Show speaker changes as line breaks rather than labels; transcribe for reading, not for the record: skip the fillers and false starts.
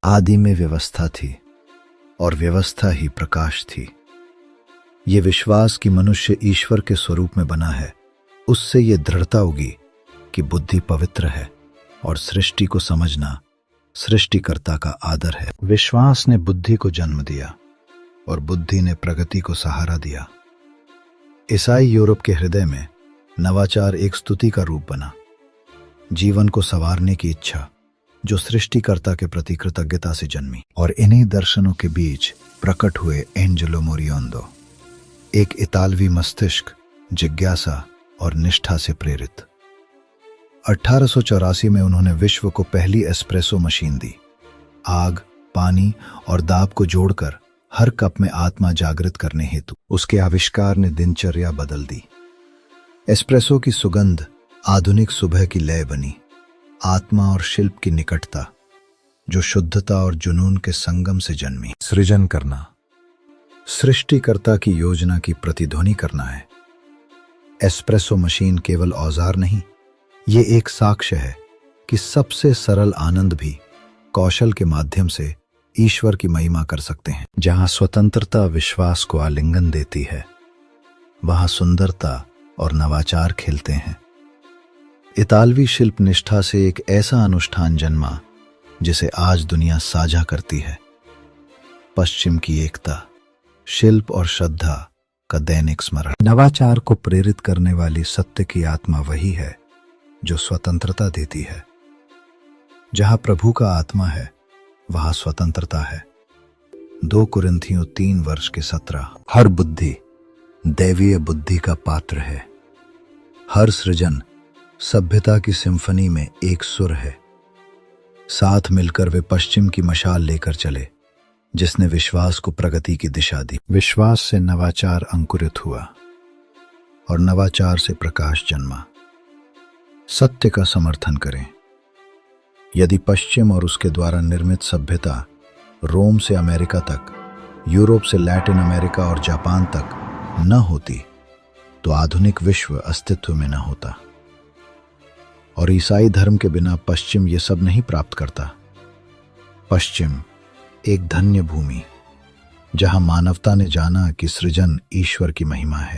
आदि में व्यवस्था थी और व्यवस्था ही प्रकाश थी। ये विश्वास कि मनुष्य ईश्वर के स्वरूप में बना है, उससे ये दृढ़ता होगी कि बुद्धि पवित्र है और सृष्टि को समझना सृष्टिकर्ता का आदर है। विश्वास ने बुद्धि को जन्म दिया और बुद्धि ने प्रगति को सहारा दिया। ईसाई यूरोप के हृदय में नवाचार एक स्तुति का रूप बना, जीवन को संवारने की इच्छा जो सृष्टिकर्ता के प्रति कृतज्ञता से जन्मी। और इन्हीं दर्शनों के बीच प्रकट हुए एंजेलो मोरियोंदो, एक इतालवी मस्तिष्क, जिज्ञासा और निष्ठा से प्रेरित। 1884 में उन्होंने विश्व को पहली एस्प्रेसो मशीन दी। आग, पानी और दाब को जोड़कर हर कप में आत्मा जागृत करने हेतु उसके आविष्कार ने दिनचर्या बदल दी। एस्प्रेसो की सुगंध आधुनिक सुबह की लय बनी। आत्मा और शिल्प की निकटता जो शुद्धता और जुनून के संगम से जन्मी। सृजन करना सृष्टिकर्ता की योजना की प्रतिध्वनि करना है। एस्प्रेसो मशीन केवल औजार नहीं, ये एक साक्ष्य है कि सबसे सरल आनंद भी कौशल के माध्यम से ईश्वर की महिमा कर सकते हैं। जहां स्वतंत्रता विश्वास को आलिंगन देती है, वहां सुंदरता और नवाचार खिलते हैं। इतालवी शिल्प निष्ठा से एक ऐसा अनुष्ठान जन्मा जिसे आज दुनिया साझा करती है। पश्चिम की एकता, शिल्प और श्रद्धा का दैनिक स्मरण। नवाचार को प्रेरित करने वाली सत्य की आत्मा वही है जो स्वतंत्रता देती है। जहां प्रभु का आत्मा है, वहां स्वतंत्रता है। 2 कुरिन्थियों 3:17। हर बुद्धि दैवीय बुद्धि का पात्र है। हर सृजन सभ्यता की सिम्फनी में एक सुर है। साथ मिलकर वे पश्चिम की मशाल लेकर चले, जिसने विश्वास को प्रगति की दिशा दी। विश्वास से नवाचार अंकुरित हुआ और नवाचार से प्रकाश जन्मा। सत्य का समर्थन करें। यदि पश्चिम और उसके द्वारा निर्मित सभ्यता रोम से अमेरिका तक, यूरोप से लैटिन अमेरिका और जापान तक न होती, तो आधुनिक विश्व अस्तित्व में न होता। और ईसाई धर्म के बिना पश्चिम ये सब नहीं प्राप्त करता। पश्चिम एक धन्य भूमि, जहां मानवता ने जाना कि सृजन ईश्वर की महिमा है।